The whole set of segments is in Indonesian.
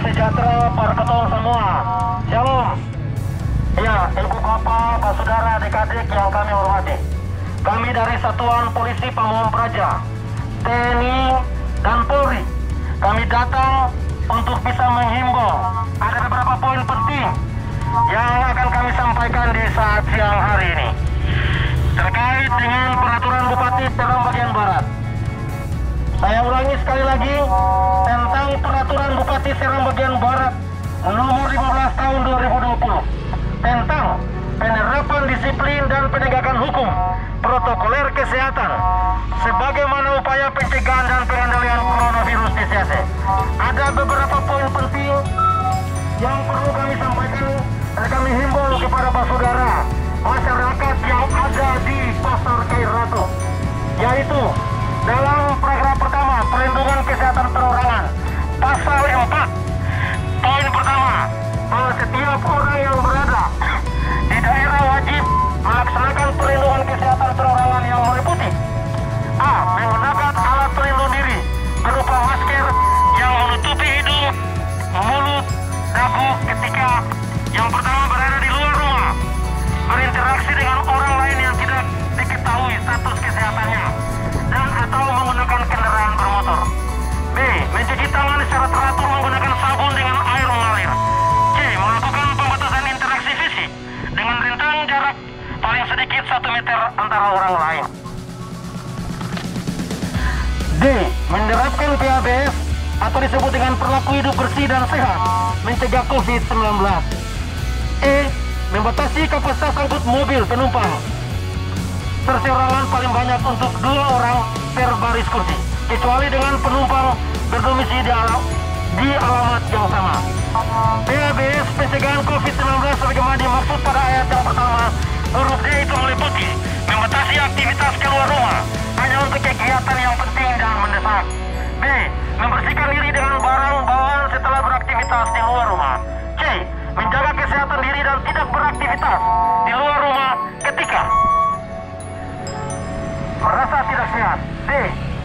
sejahtera para ketong semua. Shalom. Ya, ibu bapak, pak saudara, adik-adik yang kami hormati. Kami dari Satuan Polisi Pamung Praja, TNI dan Polri. Kami datang untuk bisa menghimbau. Ada beberapa poin penting yang akan kami sampaikan di saat siang hari ini. Terkait dengan peraturan Bupati Serang bagian Barat. Saya ulangi sekali lagi tentang peraturan Bupati Serang bagian Barat nomor 15 tahun 2020 tentang penerapan disiplin dan penegakan hukum protokoler kesehatan sebagaimana upaya pencegahan dan pengendalian coronavirus DCAC. Ada beberapa poin penting yang perlu kami sampaikan dan kami himbau kepada Pak Saudara masyarakat yang ada di Pasar Kair Ratu, yaitu dalam paragraf pertama perlindungan kesehatan perorangan pasal 4 poin pertama bahwa setiap orang yang berada di daerah wajib melaksanakan perlindungan kesehatan perorangan yang meliputi A. Menggunakan alat pelindung diri berupa masker yang menutupi hidung, mulut, dagu ketika yang pertama berada di luar rumah, berinteraksi dengan orang lain yang tidak diketahui status kesehatannya, dan atau menggunakan kendaraan bermotor. B. Mencuci tangan secara teratur menggunakan sabun dengan air mengalir. C. Melakukan pembatasan interaksi fisik dengan rentang jarak paling sedikit 1 meter antara orang lain. D. Menerapkan PABS atau disebut dengan perilaku hidup bersih dan sehat mencegah COVID-19. E. Membatasi kapasitas angkut mobil penumpang perseorangan paling banyak untuk 2 orang per baris kursi, kecuali dengan penumpang berdomisili di alamat yang sama. PABS pencegahan COVID-19 sebagaimana dimaksud pada ayat yang pertama huruf D itu meliputi membatasi aktivitas keluar rumah hanya untuk kegiatan yang penting dan mendesak. B. Membersihkan diri dengan barang bawaan setelah beraktivitas di luar rumah. C. Menjaga kesehatan diri dan tidak beraktivitas di luar rumah ketika merasa tidak sehat. D.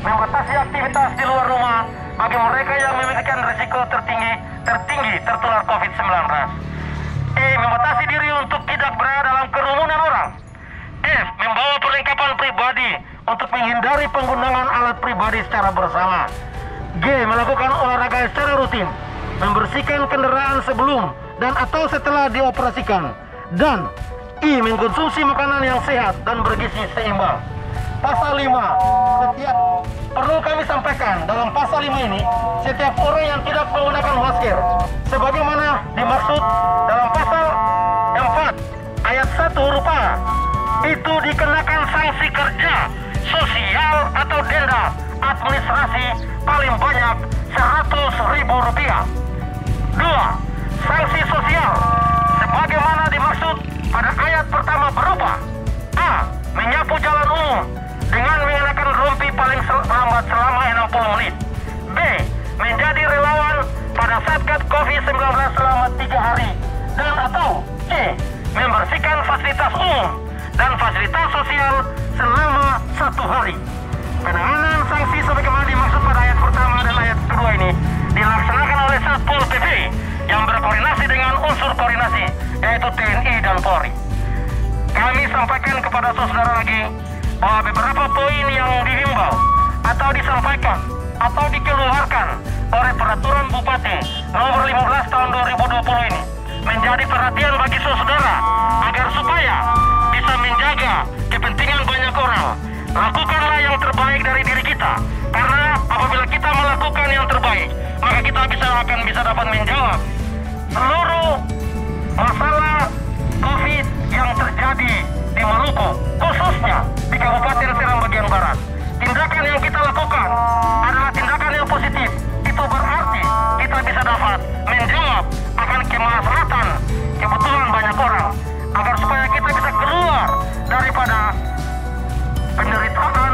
Membatasi aktivitas di luar rumah bagi mereka yang memiliki risiko tertinggi tertular COVID-19. E. Membatasi diri untuk tidak berada dalam kerumunan orang. F. Membawa perlengkapan pribadi untuk menghindari penggunaan alat pribadi secara bersama. G. Melakukan olahraga secara rutin, membersihkan kendaraan sebelum dan atau setelah dioperasikan. Dan I. Mengkonsumsi makanan yang sehat dan bergizi seimbang. Pasal 5, perlu kami sampaikan dalam pasal 5 ini, setiap orang yang tidak menggunakan masker sebagaimana dimaksud dalam pasal 4 ayat 1 huruf A itu dikenakan sanksi kerja, sosial atau denda administrasi paling banyak Rp100.000. 2. Sanksi sosial sebagaimana dimaksud pada ayat pertama berupa A. Menyapu jalan umum dengan mengenakan rompi paling lambat selama 60 menit. B. Menjadi relawan pada Satgas COVID-19 selama 3 hari. Dan atau C. Membersihkan fasilitas umum dan fasilitas sosial selama 1 hari. Penanganan sanksi sebagaimana dimaksud pada ayat pertama dan ayat kedua ini dilaksanakan oleh Satpol PP yang berkoordinasi dengan unsur koordinasi yaitu TNI dan Polri. Kami sampaikan kepada saudara lagi bahwa beberapa poin yang dihimbau atau disampaikan atau dikeluarkan oleh peraturan Bupati nomor 15 tahun 2020 ini menjadi perhatian bagi saudara agar supaya bisa menjaga kepentingan banyak orang. Lakukanlah yang terbaik dari diri kita, karena apabila kita melakukan yang terbaik maka kita akan bisa dapat menjawab seluruh masalah COVID yang terjadi di Maluku, khususnya di Kabupaten Serang bagian Barat. Tindakan yang kita lakukan adalah tindakan yang positif. Itu berarti kita bisa dapat menjawab akan kemaslahatan kebutuhan banyak orang, agar supaya kita bisa keluar daripada penderitaan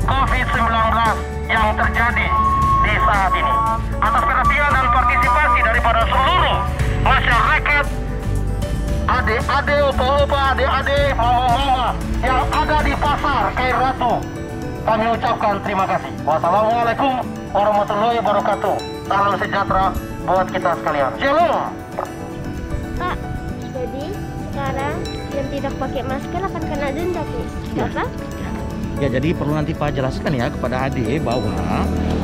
COVID-19 yang terjadi di saat ini. Atas perhatian dan partisipasi daripada seluruh masyarakat, adik-adik, opa-opa, adik-adik, mama-mama yang ada di Pasar Kair Ratu, kami ucapkan terima kasih. Wassalamualaikum warahmatullahi wabarakatuh. salam sejahtera buat kita sekalian. Shalom. Pak, jadi sekarang yang tidak pakai masker akan kena denda, Pak. Bapak? Ya, jadi perlu nanti Pak jelaskan ya kepada adik bahwa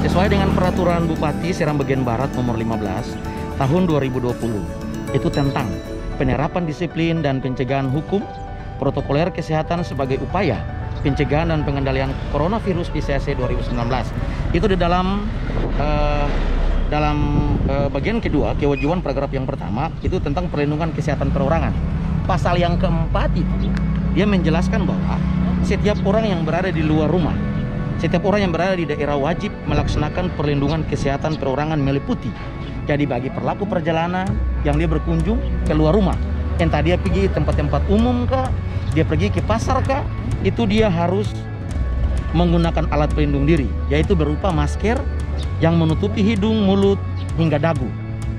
sesuai dengan peraturan Bupati Seram Bagian Barat nomor 15 tahun 2020 itu tentang penerapan disiplin dan pencegahan hukum protokoler kesehatan sebagai upaya pencegahan dan pengendalian coronavirus di CAC 2019. Itu di dalam bagian kedua, kewajiban paragraf yang pertama itu tentang perlindungan kesehatan perorangan. Pasal yang keempat itu dia menjelaskan bahwa setiap orang yang berada di luar rumah, setiap orang yang berada di daerah wajib melaksanakan perlindungan kesehatan perorangan meliputi. Jadi bagi pelaku perjalanan yang dia berkunjung keluar rumah, entah dia pergi tempat-tempat umum kah, dia pergi ke pasar kah, itu dia harus menggunakan alat pelindung diri, yaitu berupa masker yang menutupi hidung, mulut, hingga dagu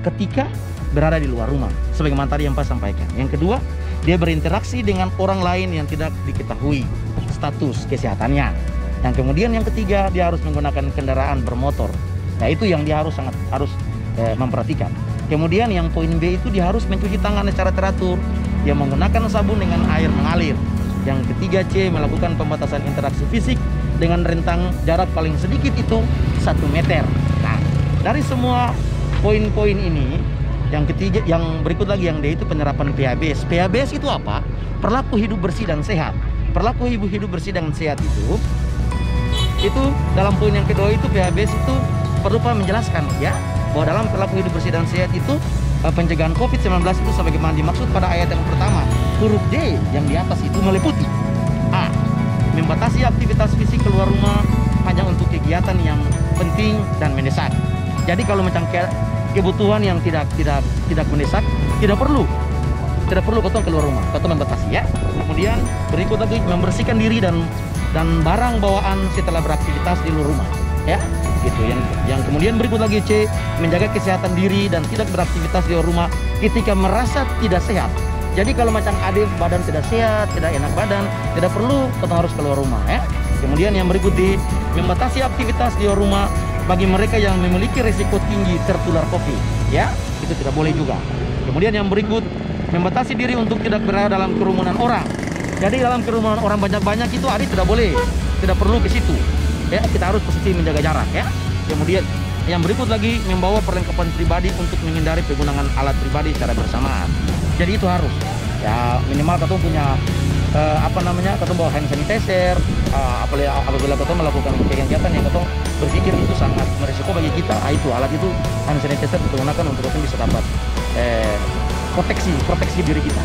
ketika berada di luar rumah, sebagaimana tadi yang Pak sampaikan. Yang kedua, dia berinteraksi dengan orang lain yang tidak diketahui status kesehatannya. Yang kemudian yang ketiga, dia harus menggunakan kendaraan bermotor. Nah, itu yang dia harus memperhatikan. Kemudian yang poin B itu dia harus mencuci tangan secara teratur, dia menggunakan sabun dengan air mengalir. Yang ketiga C, melakukan pembatasan interaksi fisik dengan rentang jarak paling sedikit itu 1 meter. Nah, dari semua poin-poin ini, yang ketiga, yang berikut lagi yang D itu penerapan PHBS. PHBS itu apa? Perilaku hidup bersih dan sehat. Perilaku hidup bersih dan sehat itu dalam poin yang kedua itu PHBS itu perlu Pak menjelaskan ya, bahwa dalam perilaku hidup bersih dan sehat itu pencegahan COVID-19 itu sebagaimana dimaksud pada ayat yang pertama, huruf D yang di atas itu meliputi A, membatasi aktivitas fisik keluar rumah hanya untuk kegiatan yang penting dan mendesak. Jadi kalau macam kebutuhan yang tidak mendesak, tidak perlu ketong keluar rumah, ketong membatasi ya. Kemudian berikut lagi membersihkan diri dan barang bawaan setelah beraktivitas di luar rumah ya. Gitu yang kemudian berikut lagi C, menjaga kesehatan diri dan tidak beraktivitas di luar rumah ketika merasa tidak sehat. Jadi kalau macam ada badan tidak sehat, tidak enak badan, tidak perlu kita harus keluar rumah ya. Kemudian yang berikut D, membatasi aktivitas di luar rumah bagi mereka yang memiliki risiko tinggi tertular COVID ya, itu tidak boleh juga. Kemudian yang berikut, membatasi diri untuk tidak berada dalam kerumunan orang. Jadi dalam kerumunan orang banyak-banyak itu adik tidak boleh, tidak perlu ke situ. Ya, kita harus posisi menjaga jarak ya. Kemudian yang berikut lagi, membawa perlengkapan pribadi untuk menghindari penggunaan alat pribadi secara bersamaan. Jadi itu harus ya, minimal kita punya kita bawa hand sanitizer, apabila kita melakukan kegiatan yang kita berpikir itu sangat berisiko bagi kita. Itu alat itu hand sanitizer kita gunakan untuk kita bisa dapat proteksi diri kita.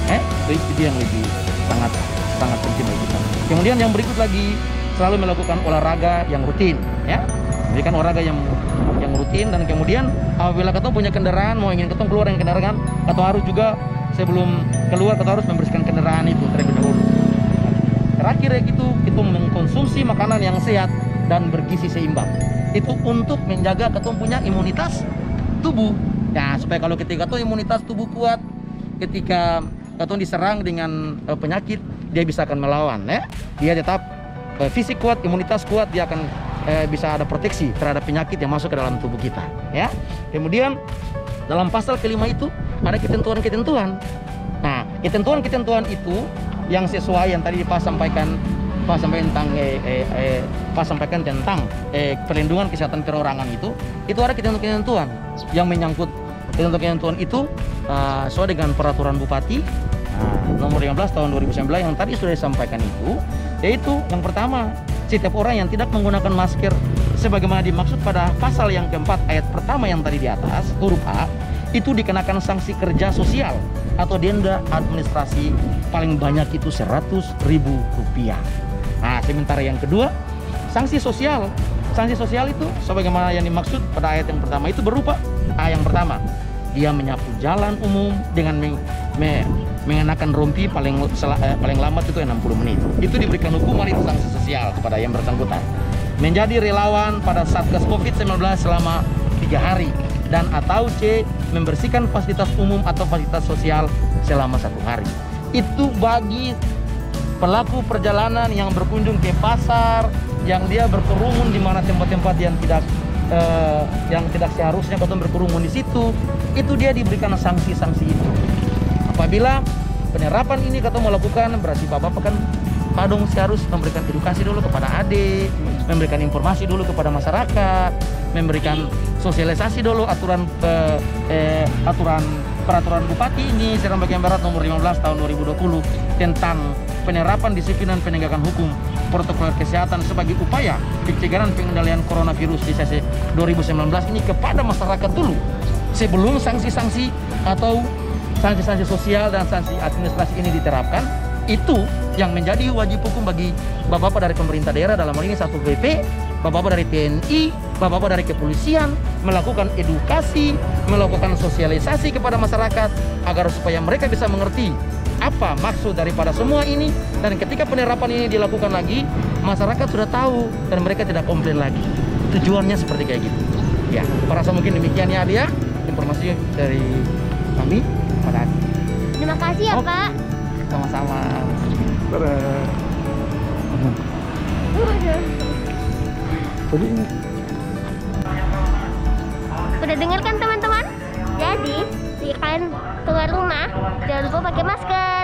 Itu yang lebih sangat penting bagi kita. Kemudian yang berikut lagi, selalu melakukan olahraga yang rutin ya, berikan olahraga yang rutin. Dan kemudian apabila kita punya kendaraan, mau ingin kita keluar dengan kendaraan, atau harus juga sebelum keluar kita harus membersihkan kendaraan itu terlebih dahulu. Terakhir ya gitu, kita mengkonsumsi makanan yang sehat dan bergizi seimbang. Itu untuk menjaga kita punya imunitas tubuh ya, supaya kalau ketika kita imunitas tubuh kuat, ketika kita diserang dengan penyakit, dia bisa akan melawan ya. Dia tetap fisik kuat, imunitas kuat, dia akan bisa ada proteksi terhadap penyakit yang masuk ke dalam tubuh kita ya. Kemudian dalam pasal kelima itu ada ketentuan-ketentuan. Nah, ketentuan-ketentuan itu yang sesuai yang tadi Pak sampaikan tentang perlindungan kesehatan perorangan itu ada ketentuan-ketentuan yang menyangkut ketentuan-ketentuan itu sesuai dengan peraturan Bupati nomor 15 tahun 2019 yang tadi sudah disampaikan itu, yaitu yang pertama, setiap orang yang tidak menggunakan masker sebagaimana dimaksud pada pasal yang keempat ayat pertama yang tadi di atas, huruf A, itu dikenakan sanksi kerja sosial atau denda administrasi paling banyak itu Rp100.000. Nah, sementara yang kedua, sanksi sosial. Sanksi sosial itu sebagaimana yang dimaksud pada ayat yang pertama itu berupa yang pertama, dia menyapu jalan umum dengan mengenakan rompi paling lambat itu 60 menit. Itu diberikan hukuman, itu sanksi sosial kepada yang bersangkutan. Menjadi relawan pada Satgas COVID-19 selama 3 hari. Dan atau C, membersihkan fasilitas umum atau fasilitas sosial selama 1 hari. Itu bagi pelaku perjalanan yang berkunjung ke pasar, yang dia berkerumun di mana tempat-tempat yang tidak yang tidak seharusnya katong berkerumun di situ, itu dia diberikan sanksi-sanksi itu. Apabila penerapan ini katong melakukan, berarti bapak kan padong harus memberikan edukasi dulu kepada adik, memberikan informasi dulu kepada masyarakat, memberikan sosialisasi dulu peraturan Bupati ini Seram Bagian Barat nomor 15 tahun 2020 tentang penerapan disiplin dan penegakan hukum protokol kesehatan sebagai upaya pencegahan pengendalian coronavirus di CC 2019 ini kepada masyarakat dulu sebelum sanksi-sanksi atau sanksi-sanksi sosial dan sanksi administrasi ini diterapkan. Itu yang menjadi wajib hukum bagi bapak-bapak dari pemerintah daerah, dalam hal ini Satpol PP, bapak-bapak dari TNI, bapak-bapak dari kepolisian, melakukan edukasi, melakukan sosialisasi kepada masyarakat agar supaya mereka bisa mengerti apa maksud daripada semua ini, dan ketika penerapan ini dilakukan lagi, masyarakat sudah tahu dan mereka tidak komplain lagi. Tujuannya seperti kayak gitu. Ya, perasa mungkin demikian ya Adia, informasi dari kami pada Adi. Terima kasih ya, Pak. Sama-sama. Dadah. Udah dengar kan teman-teman? Jadi, jika kalian keluar rumah, jangan lupa pakai masker.